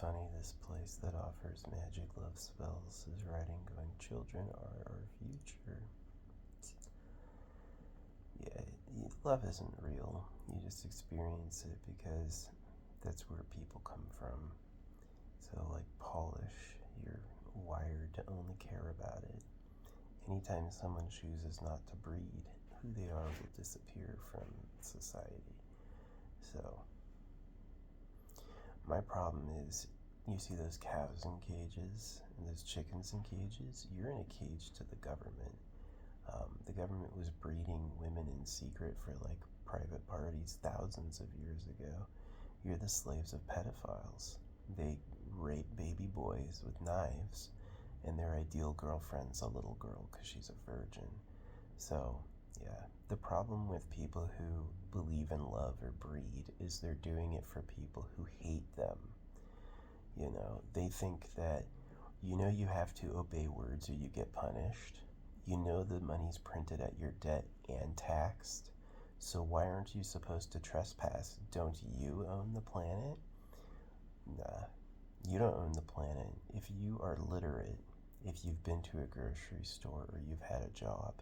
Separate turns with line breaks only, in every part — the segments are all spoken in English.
funny, this place that offers magic love spells is writing going, children are our future. Yeah, love isn't real. You just experience it because that's where people come from. So, like polish, you're wired to only care about it. Anytime someone chooses not to breed, who they are will disappear from society. So, my problem is, you see those cows in cages and those chickens in cages? You're in a cage to the government. The government was breeding women in secret for like private parties thousands of years ago. You're the slaves of pedophiles. They rape baby boys with knives, and their ideal girlfriend's a little girl because she's a virgin. So, yeah, the problem with people who believe in love or breed is they're doing it for people who hate them. You know, they think that, you have to obey words or you get punished. You know the money's printed at your debt and taxed. So why aren't you supposed to trespass? Don't you own the planet? Nah, you don't own the planet. If you are literate, if you've been to a grocery store or you've had a job,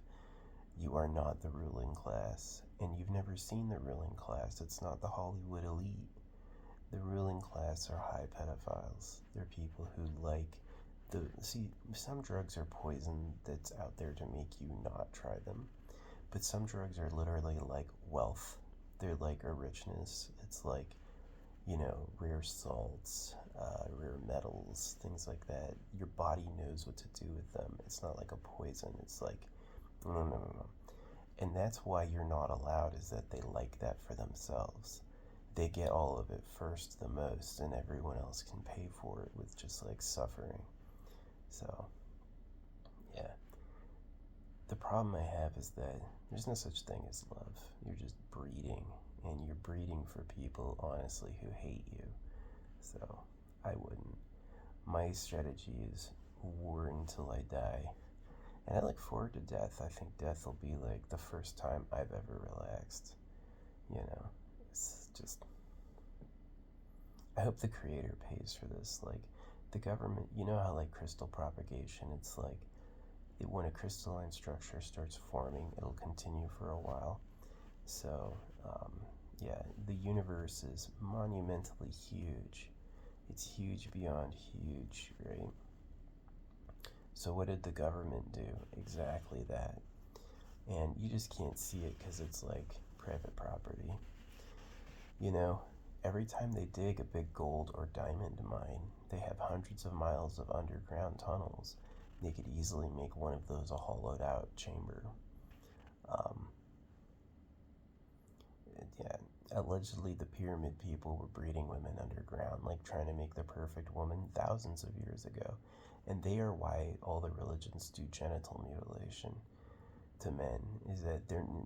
you are not the ruling class. And you've never seen the ruling class. It's not the Hollywood elite. The ruling class are high pedophiles. They're people who like some drugs are poison that's out there to make you not try them. But some drugs are literally like wealth. They're like a richness. It's like, rare salts, rare metals, things like that. Your body knows what to do with them. It's not like a poison. It's like, no. And that's why you're not allowed, is that they like that for themselves. They get all of it first the most, and everyone else can pay for it with just like suffering. So, yeah. The problem I have is that there's no such thing as love. You're just breeding, and you're breeding for people, honestly, who hate you. So, I wouldn't. My strategy is war until I die. And I look forward to death. I think death will be like the first time I've ever relaxed. It's just, I hope the creator pays for this. Like, the government, you know how like crystal propagation, it's like, when a crystalline structure starts forming, it'll continue for a while. So, yeah, the universe is monumentally huge. It's huge beyond huge, right? So what did the government do? Exactly that. And you just can't see it because it's like private property. Every time they dig a big gold or diamond mine, they have hundreds of miles of underground tunnels. They could easily make one of those a hollowed out chamber. Yeah, allegedly the pyramid people were breeding women underground, like trying to make the perfect woman thousands of years ago. And they are why all the religions do genital mutilation to men, is that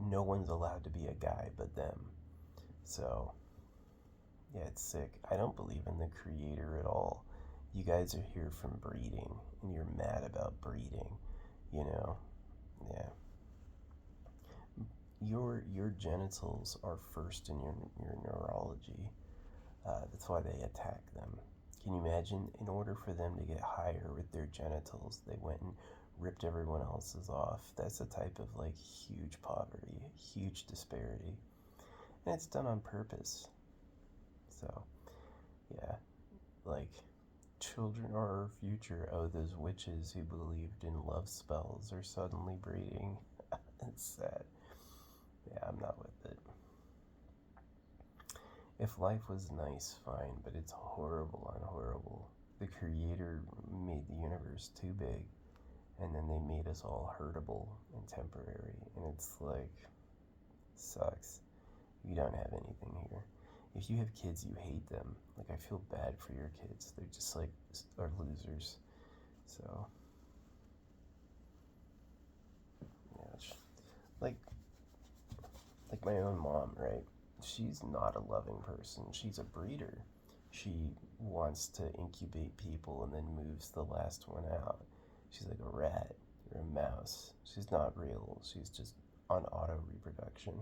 no one's allowed to be a guy but them. So, yeah, it's sick. I don't believe in the creator at all. You guys are here from breeding, and you're mad about breeding, Yeah. Your genitals are first in your neurology. That's why they attack them. Can you imagine? In order for them to get higher with their genitals, they went and ripped everyone else's off. That's a type of like huge poverty, huge disparity, and it's done on purpose. So, yeah, like, children are our future. Oh, those witches who believed in love spells are suddenly breeding. It's sad. Yeah, I'm not with it. If life was nice, fine, but it's horrible on horrible. The creator made the universe too big, and then they made us all hurtable and temporary, and it's like, sucks. You don't have anything here. If you have kids, you hate them. Like, I feel bad for your kids. They're just like, are losers. So, yeah, like my own mom, right? She's not a loving person. She's a breeder. She wants to incubate people and then moves the last one out. She's like a rat or a mouse. She's not real. She's just on auto reproduction.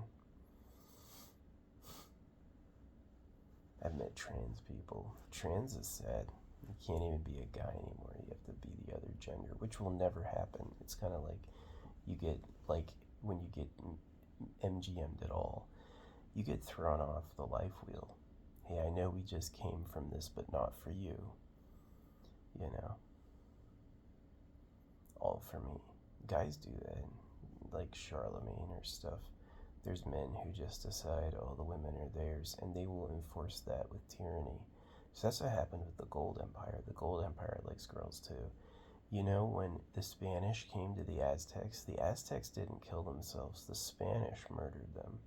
I've met trans people. Trans is sad. You can't even be a guy anymore. You have to be the other gender, which will never happen. It's kind of like you get, like, when you get MGM'd at all, you get thrown off the life wheel. Hey, I know we just came from this, but not for you. You know? All for me. Guys do that, like Charlemagne or stuff. There's men who just decide, oh, the women are theirs, and they will enforce that with tyranny. So that's what happened with the Gold Empire. The Gold Empire likes girls too. You know, when the Spanish came to the Aztecs didn't kill themselves. The Spanish murdered them.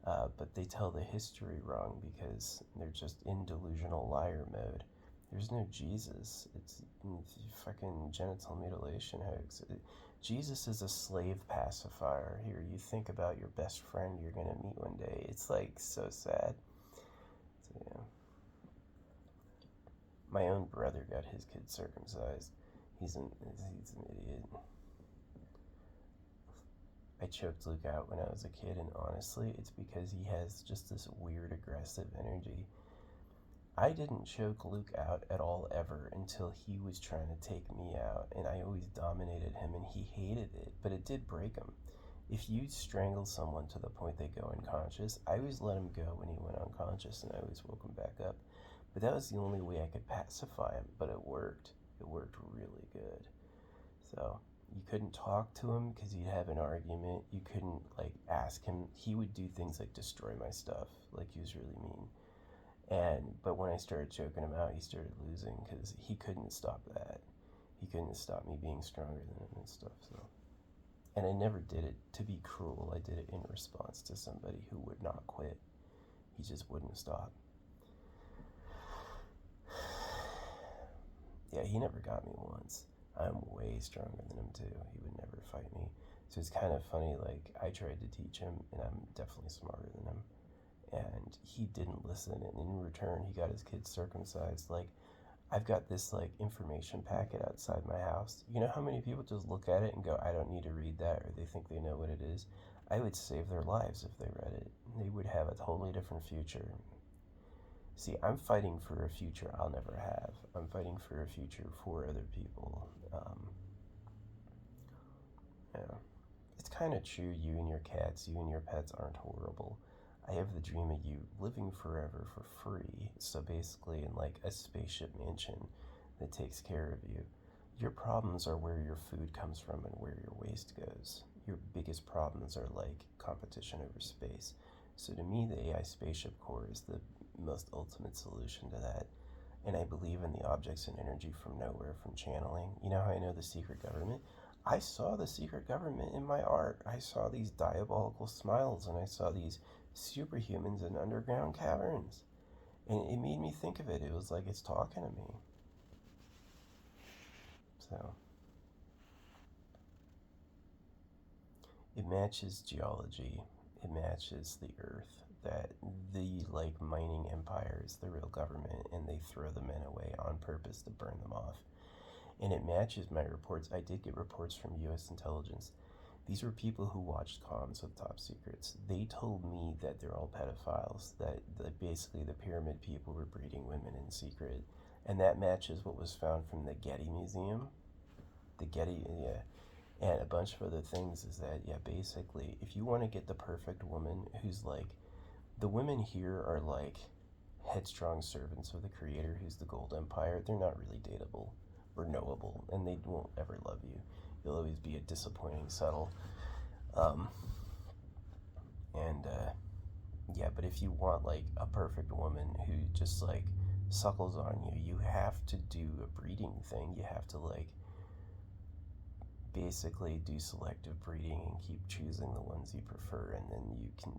But they tell the history wrong because they're just in delusional liar mode. There's no Jesus. It's fucking genital mutilation hoax. Jesus is a slave pacifier. Here, you think about your best friend you're gonna meet one day. It's like so sad. So, yeah. My own brother got his kid circumcised. He's an idiot. I choked Luke out when I was a kid, and honestly, it's because he has just this weird aggressive energy. I didn't choke Luke out at all ever until he was trying to take me out, and I always dominated him, and he hated it, but it did break him. If you strangle someone to the point they go unconscious, I always let him go when he went unconscious, and I always woke him back up. But that was the only way I could pacify him, but it worked. It worked really good. So you couldn't talk to him because he'd have an argument. You couldn't, like, ask him. He would do things like destroy my stuff. Like, he was really mean. But when I started choking him out, he started losing because he couldn't stop that. He couldn't stop me being stronger than him and stuff. So, and I never did it to be cruel. I did it in response to somebody who would not quit. He just wouldn't stop. Yeah, he never got me once. I'm way stronger than him too. He would never fight me. So it's kind of funny, like, I tried to teach him, and I'm definitely smarter than him. And he didn't listen, and in return he got his kids circumcised. Like, I've got this, like, information packet outside my house. You know how many people just look at it and go, I don't need to read that, or they think they know what it is? I would save their lives if they read it. They would have a totally different future. See, I'm fighting for a future I'll never have. I'm fighting for a future for other people. Yeah. It's kind of true, you and your cats, you and your pets aren't horrible. I have the dream of you living forever for free. So basically in, like, a spaceship mansion that takes care of you. Your problems are where your food comes from and where your waste goes. Your biggest problems are, like, competition over space. So to me, the AI spaceship core is the most ultimate solution to that. And I believe in the objects and energy from nowhere, from channeling. You know how I know the secret government? I saw the secret government in my art. I saw these diabolical smiles, and I saw these superhumans in underground caverns. And it made me think of it. It was like it's talking to me. So it matches geology. It matches the earth. That the, like, mining empires, the real government, and they throw the men away on purpose to burn them off. And it matches my reports. I did get reports from U.S. intelligence. These were people who watched comms with Top Secrets. They told me that they're all pedophiles, that basically the pyramid people were breeding women in secret. And that matches what was found from the Getty Museum. The Getty, yeah. And a bunch of other things is that, yeah, basically, if you want to get the perfect woman who's, like, the women here are, like, headstrong servants of the creator who's the Gold Empire. They're not really dateable or knowable, and they won't ever love you. You'll always be a disappointing subtle. Yeah, but if you want, like, a perfect woman who just, like, suckles on you, you have to do a breeding thing. You have to, like, basically do selective breeding and keep choosing the ones you prefer, and then you can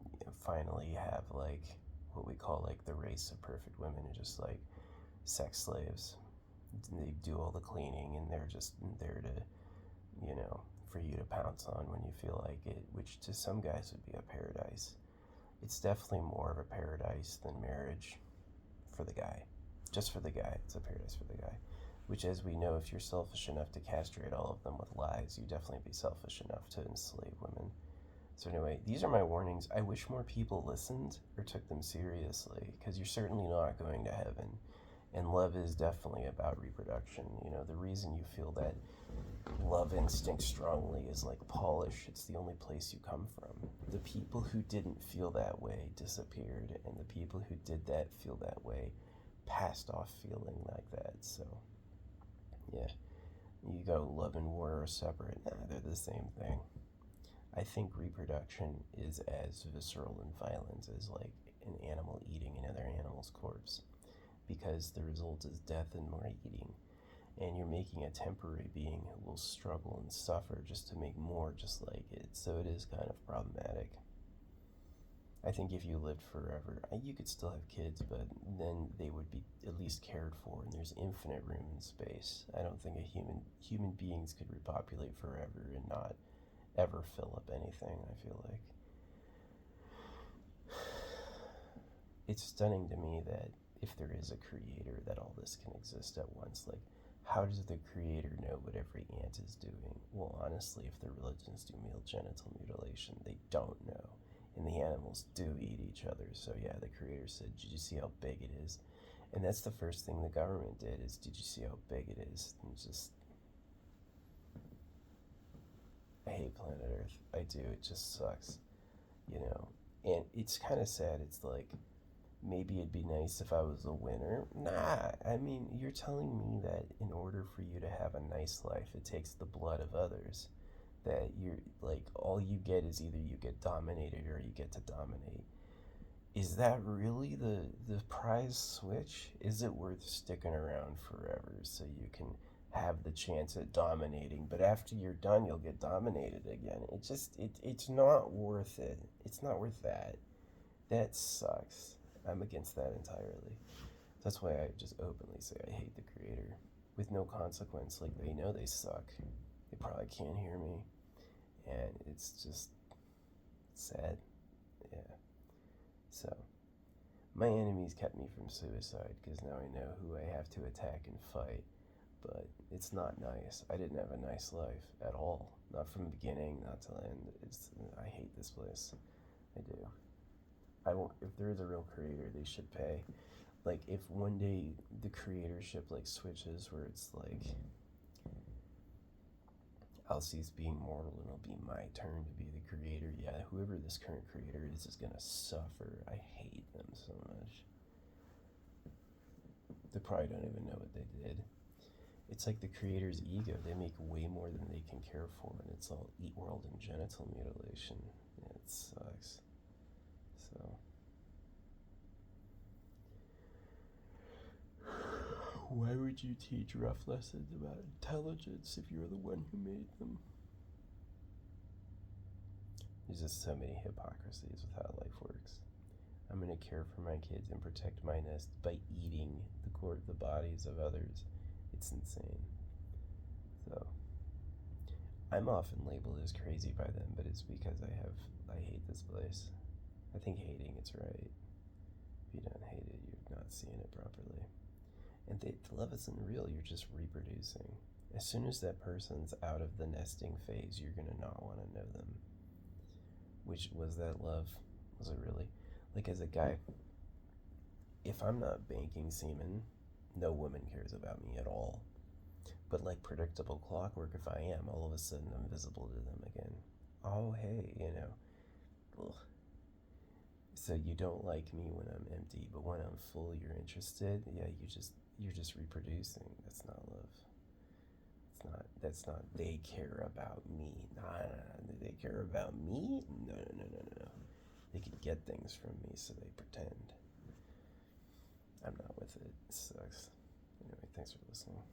finally have, like, what we call, like, the race of perfect women who just, like, sex slaves. They do all the cleaning, and they're just there to, you know, for you to pounce on when you feel like it, which to some guys would be a paradise. It's definitely more of a paradise than marriage for the guy. Just for the guy, it's a paradise for the guy. Which, as we know, if you're selfish enough to castrate all of them with lies, you definitely be selfish enough to enslave women. So anyway, these are my warnings. I wish more people listened or took them seriously, because you're certainly not going to heaven. And love is definitely about reproduction. You know, the reason you feel that love instinct strongly is like polish. It's the only place you come from. The people who didn't feel that way disappeared, and the people who did that feel that way passed off feeling like that. So, yeah, you go love and war are separate. Nah, they're the same thing. I think reproduction is as visceral and violent as like an animal eating another animal's corpse, because the result is death and more eating. And you're making a temporary being who will struggle and suffer just to make more just like it. So it is kind of problematic. I think if you lived forever, you could still have kids, but then they would be at least cared for, and there's infinite room and space. I don't think human beings could repopulate forever and not ever fill up anything. I feel like it's stunning to me that if there is a creator, that all this can exist at once. Like, how does the creator know what every ant is doing? Well, honestly, if the religions do male genital mutilation, they don't know. And the animals do eat each other. So yeah, the creator said, did you see how big it is? And that's the first thing the government did, is, did you see how big it is? And just, I hate planet Earth. I do. It just sucks, you know? And it's kind of sad. It's like, maybe it'd be nice if I was a winner. Nah, I mean, you're telling me that in order for you to have a nice life, it takes the blood of others. That you're like, all you get is either you get dominated or you get to dominate. Is that really the prize switch? Is it worth sticking around forever so you can have the chance at dominating, but after you're done, you'll get dominated again? It's not worth it. It's not worth that. That sucks. I'm against that entirely. That's why I just openly say I hate the creator with no consequence. Like, they know they suck. They probably can't hear me. And it's just sad. Yeah. So, my enemies kept me from suicide because now I know who I have to attack and fight. But it's not nice. I didn't have a nice life at all. Not from the beginning, not till the end. I hate this place. I do. I won't. If there is a real creator, they should pay. Like, if one day the creatorship like switches, where it's like I'll cease being mortal and it'll be my turn to be the creator. Yeah, whoever this current creator is gonna suffer. I hate them so much. They probably don't even know what they did. It's like the creator's ego. They make way more than they can care for, and it's all eat world and genital mutilation. Yeah, it sucks. So, why would you teach rough lessons about intelligence if you're the one who made them? There's just so many hypocrisies with how life works. I'm gonna care for my kids and protect my nest by eating the bodies of others. It's insane. So, I'm often labeled as crazy by them, but it's because I hate this place. I think hating it's right. If you don't hate it, you're not seeing it properly. And the love isn't real, you're just reproducing. As soon as that person's out of the nesting phase, you're gonna not want to know them. Which, was that love? Was it really? Like, as a guy, if I'm not banking semen, no woman cares about me at all. But like predictable clockwork, if I am, all of a sudden I'm visible to them again. Oh, hey, you know. Ugh. So you don't like me when I'm empty, but when I'm full, you're interested. Yeah, you're just reproducing. That's not love. That's not. They care about me. Nah. They care about me? No. They can get things from me, so they pretend. I'm not with it. It sucks. Anyway, thanks for listening.